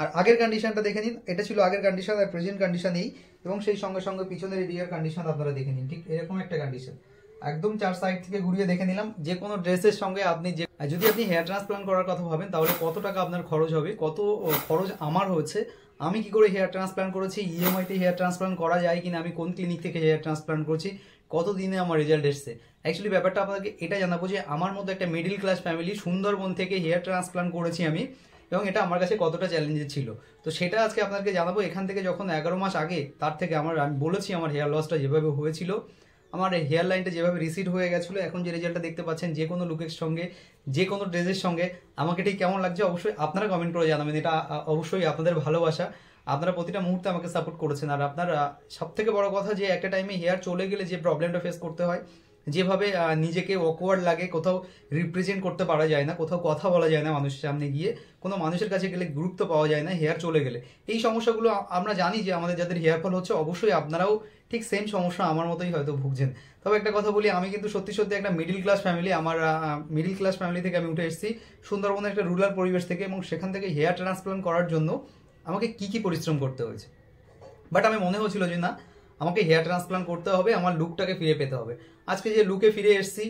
আর আগের কন্ডিশনটা দেখে নিন, এটা ছিল আগের কন্ডিশন আর প্রেজেন্ট কন্ডিশন এই, এবং সেই সঙ্গে সঙ্গে পিছনের এরিয়ার কন্ডিশন আপনারা দেখে নিন, ঠিক এরকম একটা কন্ডিশন। একদম চার সাইড থেকে ঘুরিয়ে দেখে নিলাম। যে কোনো ড্রেসের সঙ্গে আপনি যদি আপনি হেয়ার ট্রান্সপ্লান্ট করার কথা ভাবেন তাহলে কত টাকা আপনার খরচ হবে, কত খরচ আমার হয়েছে, আমি কি করে হেয়ার ট্রান্সপ্লান্ট করেছি, ইএমআইতে হেয়ার ট্রান্সপ্লান্ট করা যায় কিনা, আমি কোন ক্লিনিক থেকে হেয়ার ট্রান্সপ্লান্ট করছি, কত দিনে আমার রেজাল্ট এসছে। অ্যাকচুয়ালি ব্যাপারটা আপনাকে এটা জানাবো যে আমার মধ্যে একটা মিডিল ক্লাস ফ্যামিলি সুন্দরবন থেকে হেয়ার ট্রান্সপ্লান্ট করেছি আমি, এবং এটা আমার কাছে কতটা চ্যালেঞ্জের ছিল। তো সেটা আজকে আপনাকে জানাবো। এখান থেকে যখন 11 মাস আগে তার থেকে আমি বলেছি আমার হেয়ার লসটা যেভাবে হয়েছিল, আমার হেয়ার লাইনটা যেভাবে রিসিড হয়ে গেছিলো, এখন যে রেজাল্টটা দেখতে পাচ্ছেন যে কোনো লুকের সঙ্গে যে কোনো ড্রেসের সঙ্গে আমাকে ঠিক কেমন লাগছে অবশ্যই আপনারা কমেন্ট করে জানাবেন। এটা অবশ্যই আপনাদের ভালোবাসা, আপনারা প্রতিটা মুহূর্তে আমাকে সাপোর্ট করেছেন। আর আপনার সব থেকে বড় কথা যে একটা টাইমে হেয়ার চলে গেলে যে প্রবলেমটা ফেস করতে হয়, যেভাবে নিজেকে অকওয়ার্ড লাগে, কোথাও রিপ্রেজেন্ট করতে পারা যায় না, কোথাও কথা বলা যায় না মানুষের সামনে গিয়ে, কোনো মানুষের কাছে গেলে গুরুত্ব পাওয়া যায় না হেয়ার চলে গেলে, এই সমস্যাগুলো আমরা জানি যে আমাদের যাদের হেয়ার ফল হচ্ছে অবশ্যই আপনারাও ঠিক সেম সমস্যা আমার মতোই হয়তো ভুগছেন। তবে একটা কথা বলি, আমি কিন্তু সত্যি সত্যি একটা মিডিল ক্লাস ফ্যামিলি, আমার মিডিল ক্লাস ফ্যামিলি থেকে আমি উঠে এসেছি সুন্দরবনের একটা রুরাল পরিবেশ থেকে, এবং সেখান থেকে হেয়ার ট্রান্সপ্লান্ট করার জন্য আমাকে কি পরিশ্রম করতে হয়েছে। বাট আমি মনে হচ্ছিল যে না, আমাকে হেয়ার ট্রান্সপ্লান্ট করতে হবে, আমার লুকটাকে ফিরে পেতে হবে। আজকে যে লুকে ফিরে এসেছি,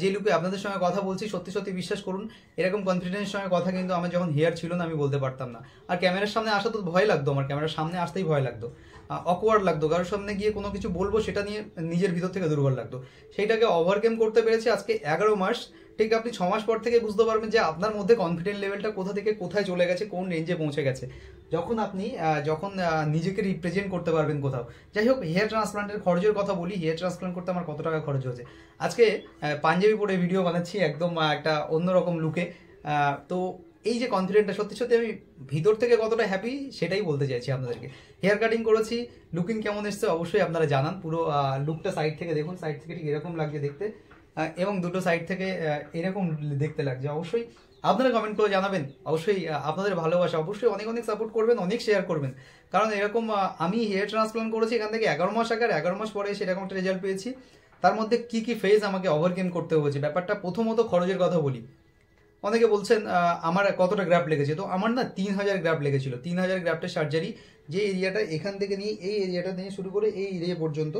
যে লুকে আপনাদের সঙ্গে কথা বলছি, সত্যি সত্যি বিশ্বাস করুন এরকম কনফিডেন্সের সঙ্গে কথা কিন্তু আমার যখন হেয়ার ছিল না আমি বলতে পারতাম না। আর ক্যামেরার সামনে আসা তো ভয় লাগতো, আমার ক্যামেরার সামনে আসতেই ভয় লাগতো, অকওয়ার্ড লাগতো, কারোর সামনে গিয়ে কোনো কিছু বলবো সেটা নিয়ে নিজের ভিতর থেকে দুর্বল লাগতো। সেইটাকে ওভারকাম করতে পেরেছি আজকে 11 মাস। ঠিক আপনি 6 মাস পর থেকে বুঝতে পারবেন যে আপনার মধ্যে কনফিডেন্ট লেভেলটা কোথা থেকে কোথায় চলে গেছে, কোন রেঞ্জে পৌঁছে গেছে, যখন আপনি নিজেকে রিপ্রেজেন্ট করতে পারবেন কোথাও। যাই হোক, হেয়ার ট্রান্সপ্লান্টের খরচের কথা বলি। হেয়ার ট্রান্সপ্লান্ট করতে আমার কত টাকা খরচ হয়েছে। আজকে পাঞ্জাবি পরে ভিডিও বানাচ্ছি একদম একটা অন্যরকম লুকে। তো এই যে কনফিডেন্টটা, সত্যি সত্যি আমি ভিতর থেকে কতটা হ্যাপি সেটাই বলতে চাইছি আপনাদেরকে। হেয়ার কাটিং করেছি, লুকিং কেমন এসছে অবশ্যই আপনারা জানান। পুরো লুকটা সাইড থেকে দেখুন, সাইড থেকে ঠিক এরকম লাগছে দেখতে, এবং দুটো সাইড থেকে এরকম দেখতে লাগছে। অবশ্যই আপনারা কমেন্ট করে জানাবেন, অবশ্যই আপনাদের ভালোবাসা, অবশ্যই অনেক অনেক সাপোর্ট করবেন, অনেক শেয়ার করবেন। কারণ এরকম আমি হেয়ার ট্রান্সপ্লান্ট করেছি এখান থেকে 11 মাস আগে, আর 11 মাস পরে সেরকম একটা রেজাল্ট পেয়েছি। তার মধ্যে কি ফেজ আমাকে ওভারকাম করতে হয়েছে। ব্যাপারটা প্রথমত খরচের কথা বলি। অনেকে বলছেন আমার কতটা গ্রাফট লেগেছে, তো আমার না 3000 গ্রাফট লেগেছিল। 3000 গ্রাফটের সার্জারি, যে এরিয়াটা এখান থেকে নিয়ে এই এরিয়াটা নিয়ে শুরু করে এই এরিয়া পর্যন্ত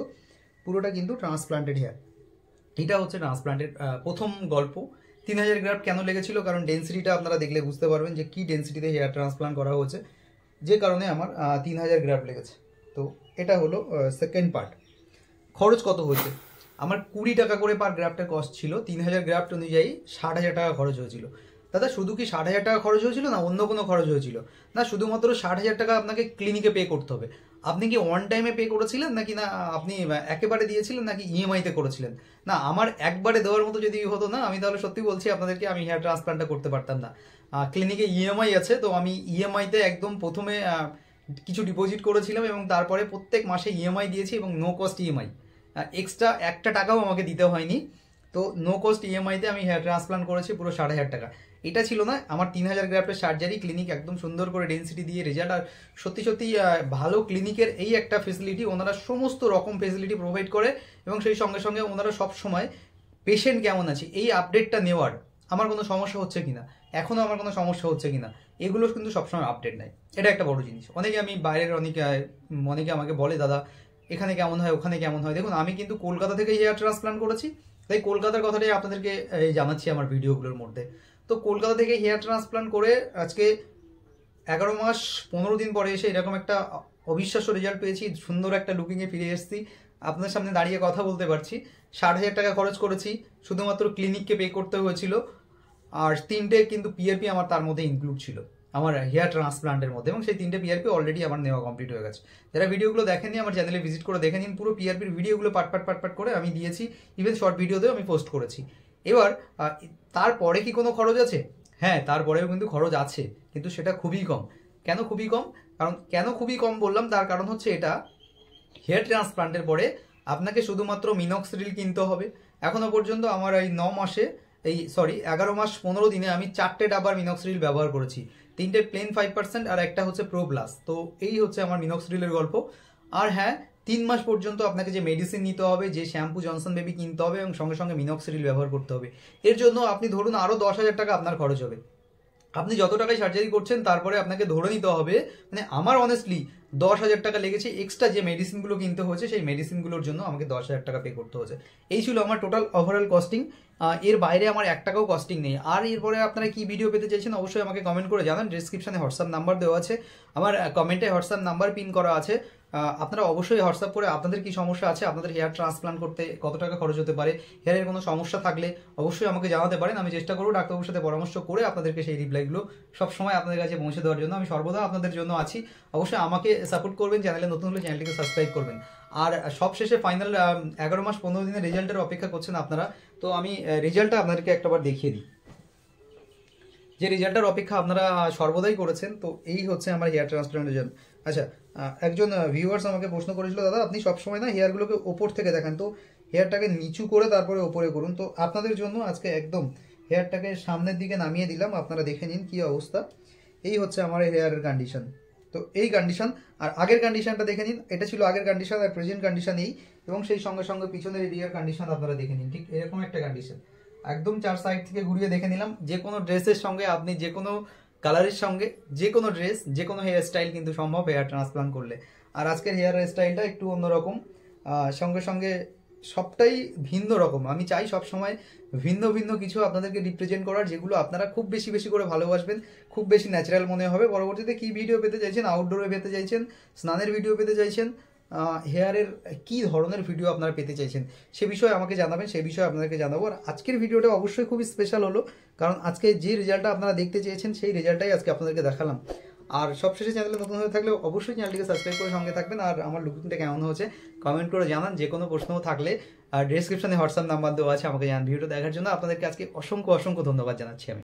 পুরোটা কিন্তু ট্রান্সপ্লান্টেড হেয়ার। এটা হচ্ছে ট্রান্সপ্লান্টের প্রথম গল্প। 3000 গ্রাফট কেন লেগেছিল, কারণ ডেন্সিটিটা আপনারা দেখলে বুঝতে পারবেন যে কি ডেন্সিটিতে হেয়ার ট্রান্সপ্লান্ট করা হয়েছে, যে কারণে আমার 3000 গ্রাফট লেগেছে। তো এটা হলো সেকেন্ড পার্ট। খরচ কত হয়েছে, আমার 20 টাকা করে পার গ্রাফটের কস্ট ছিল। 3000 গ্রাফট অনুযায়ী 60,000 টাকা খরচ হয়েছিল। দাদা শুধু কি 60,000 টাকা খরচ হয়েছিল না অন্য কোনো খরচ হয়েছিল? না, শুধুমাত্র 60,000 টাকা আপনাকে ক্লিনিকে পে করতে হবে। আপনি কি ওয়ান টাইমে পে করেছিলেন নাকি না আপনি একেবারে দিয়েছিলেন নাকি ইএমআইতে করেছিলেন? না, আমার একবারে দেওয়ার মতো যদি হতো না, আমি তাহলে সত্যি বলছি আপনাদেরকে, আমি হেয়ার ট্রান্সপ্লান্টটা করতে পারতাম না। ক্লিনিকে ইএমআই আছে, তো আমি ইএমআইতে একদম প্রথমে কিছু ডিপোজিট করেছিলাম এবং তারপরে প্রত্যেক মাসে ইএমআই দিয়েছি, এবং নো কস্ট ইএমআই, এক্সট্রা একটা টাকাও আমাকে দিতে হয়নি। তো নো কস্ট ইএমআইতে আমি হেয়ার ট্রান্সপ্লান্ট করেছি পুরো 60,000 টাকা। এটা ছিল না আমার 3000 গ্রাফটের সার্জারি, ক্লিনিক একদম সুন্দর করে ডেন্সিটি দিয়ে রেজাল্ট। আর সত্যি সত্যি ভালো ক্লিনিকের এই একটা ফেসিলিটি, ওনারা সমস্ত রকম ফেসিলিটি প্রোভাইড করে, এবং সেই সঙ্গে সঙ্গে ওনারা সব সময় পেশেন্ট কেমন আছে এই আপডেটটা নেওয়ার, আমার কোনো সমস্যা হচ্ছে কিনা, এখনও আমার কোনো সমস্যা হচ্ছে কিনা, এগুলো কিন্তু সবসময় আপডেট নেয়। এটা একটা বড় জিনিস। অনেকে আমি বাইরের অনেকে আমাকে বলে দাদা এখানে কেমন হয় ওখানে কেমন হয়। দেখুন আমি কিন্তু কলকাতা থেকে হেয়ার ট্রান্সপ্লান্ট করেছি, তাই কলকাতার কথাটাই আপনাদেরকে জানাচ্ছি আমার ভিডিওগুলোর মধ্যে। তো কলকাতা থেকে হেয়ার ট্রান্সপ্লান্ট করে আজকে 11 মাস 15 দিন পরে এসে এরকম একটা অবিশ্বাস্য রেজাল্ট পেয়েছি, সুন্দর একটা লুকিংয়ে ফিরে এসেছি, আপনাদের সামনে দাঁড়িয়ে কথা বলতে পারছি। 60,000 টাকা খরচ করেছি, শুধুমাত্র ক্লিনিককে পে করতে হয়েছিল, আর 3টে কিন্তু পিআরপি আমার তার মধ্যে ইনক্লুড ছিল আমার হেয়ার ট্রান্সপ্লান্টের মধ্যে, এবং সেই 3টে পিআরপি অলরেডি আমার নেওয়া কমপ্লিট হয়ে গেছে। যারা ভিডিওগুলো দেখেননি আমার চ্যানেলে ভিজিট করে দেখে নিন, পুরো পিআরপির ভিডিওগুলো পাট করে আমি দিয়েছি, ইভেন শর্ট ভিডিওতেও আমি পোস্ট করেছি। এবার তারপরে কি কোনো খরচ আছে? হ্যাঁ, তারপরেও কিন্তু খরচ আছে, কিন্তু সেটা খুবই কম। কেন খুবই কম? কেন খুবই কম বললাম, তার কারণ হচ্ছে এটা হেয়ার ট্রান্সপ্লান্টের পরে আপনাকে শুধুমাত্র মিনক্সিডিল কিনতে হবে। এখনো পর্যন্ত আমার এই 11 মাস 15 দিনে আমি 4টে ডাবার মিনক্সিডিল ব্যবহার করেছি। 3টে প্লেন 5% আর একটা হচ্ছে প্রো প্লাস। তো এই হচ্ছে আমার মিনক্সিডিলের গল্প। আর হ্যাঁ, 3 মাস পর্যন্ত আপনাকে যে মেডিসিন নিতে হবে, যে শ্যাম্পু জনসন বেবি কিনতে হবে, এবং সঙ্গে সঙ্গে মিনক্সিডিল ব্যবহার করতে হবে। এর জন্য আপনি ধরুন আরও 10,000 টাকা আপনার খরচ হবে। আপনি যত টাকায় সার্জারি করছেন তারপরে আপনাকে ধরে নিতে হবে, মানে আমার অনেস্টলি 10,000 টাকা লেগেছে, এক্সট্রা যে মেডিসিনগুলো কিনতে হয়েছে সেই মেডিসিনগুলোর জন্য আমাকে 10,000 টাকা পে করতে হয়েছে। এই ছিল আমার টোটাল ওভারঅল কস্টিং। এর বাইরে আমার 1 টাকাও কস্টিং নেই। আর এরপরে আপনারা কি ভিডিও পেতে চাইছেন অবশ্যই আমাকে কমেন্ট করে জানান। ডিসক্রিপশনে হোয়াটসঅ্যাপ নাম্বার দেওয়া আছে, আমার কমেন্টে হোয়াটসঅ্যাপ নাম্বার পিন করা আছে। আপনারা অবশ্যই হোয়াটসঅ্যাপ করে আপনাদের কি সমস্যা আছে, আপনাদের হেয়ার ট্রান্সপ্লান্ট করতে কত টাকা খরচ হতে পারে, হেয়ারের কোনো সমস্যা থাকলে অবশ্যই আমাকে জানাতে পারেন। আমি চেষ্টা করবো ডাক্তারবাবুর সাথে পরামর্শ করে আপনাদেরকে সেই রিপ্লাইগুলো সবসময় আপনাদের কাছে পৌঁছে দেওয়ার জন্য। আমি সর্বদা আপনাদের জন্য আছি। অবশ্যই আমাকে সাপোর্ট করবেন, চ্যানেলে নতুন হলে চ্যানেলটিকে সাবস্ক্রাইব করবেন। আর সবশেষে ফাইনাল 11 মাস 15 দিনের রেজাল্টের অপেক্ষা করছেন আপনারা, তো আমি রেজাল্টটা আপনাদেরকে একটাবার দেখিয়ে দিই। যে রেজাল্টের অপেক্ষা আপনারা সর্বদাই করেছেন, তো এই হচ্ছে আমার হেয়ার ট্রান্সপ্লান্টের জন্য। আচ্ছা, একজন ভিউয়ার্স আমাকে প্রশ্ন করেছিল, দাদা আপনি সবসময় না হেয়ারগুলোকে ওপর থেকে দেখান, তো হেয়ারটাকে নিচু করে তারপরে ওপরে করুন। তো আপনাদের জন্য আজকে একদম হেয়ারটাকে সামনের দিকে নামিয়ে দিলাম, আপনারা দেখে নিন কি অবস্থা। এই হচ্ছে আমার হেয়ারের কন্ডিশন। তো এই কন্ডিশন আর আগের কন্ডিশনটা দেখে নিন, এটা ছিল আগের কন্ডিশন আর প্রেজেন্ট কন্ডিশন এই, এবং সেই সঙ্গে সঙ্গে পিছনের এরিয়ার কন্ডিশন আপনারা দেখে নিন, ঠিক এরকম একটা কন্ডিশন। একদম 4 সাইড থেকে ঘুরিয়ে দেখে নিলাম। যে কোনো ড্রেসের সঙ্গে আপনি যে কোনো কালারের সঙ্গে যে কোনো ড্রেস যে কোনো হেয়ার স্টাইল কিন্তু সম্ভব হেয়ার ট্রান্সপ্লান্ট করলে। আর আজকের হেয়ার স্টাইলটা একটু অন্যরকম, সঙ্গে সঙ্গে সবটাই ভিন্ন রকম। আমি চাই সব সময় ভিন্ন ভিন্ন কিছু আপনাদেরকে রিপ্রেজেন্ট করার, যেগুলো আপনারা খুব বেশি বেশি করে ভালোবাসবেন, খুব বেশি ন্যাচারাল মনে হবে। পরবর্তীতে কি ভিডিও পেতে চাইছেন, আউটডোরে পেতে চাইছেন, স্নানের ভিডিও পেতে চাইছেন, হেয়ারের কি ধরনের ভিডিও আপনারা পেতে চাইছেন সে বিষয়ে আমাকে জানাবেন, সেই বিষয়ে আপনাদেরকে জানাবো। আর আজকের ভিডিওটা অবশ্যই খুবই স্পেশাল হলো, কারণ আজকে যে রেজাল্টটা আপনারা দেখতে চেয়েছেন সেই রেজাল্টটাই আজকে আপনাদেরকে দেখালাম। আর সবশেষে চ্যানেলে নতুন হয়ে থাকলে অবশ্যই চ্যানেলটিকে সাবস্ক্রাইব করে সঙ্গে থাকবেন। আর আমার লুকিংটা কেমন হচ্ছে কমেন্ট করে জানান। যে কোনো প্রশ্ন থাকলে ডেসক্রিপশনে হোয়াটসঅ্যাপ নাম্বার দেওয়া আছে, আমাকে জানান। ভিডিওটা দেখার জন্য আপনাদেরকে আজকে অসংখ্য অসংখ্য ধন্যবাদ জানাচ্ছি আমি।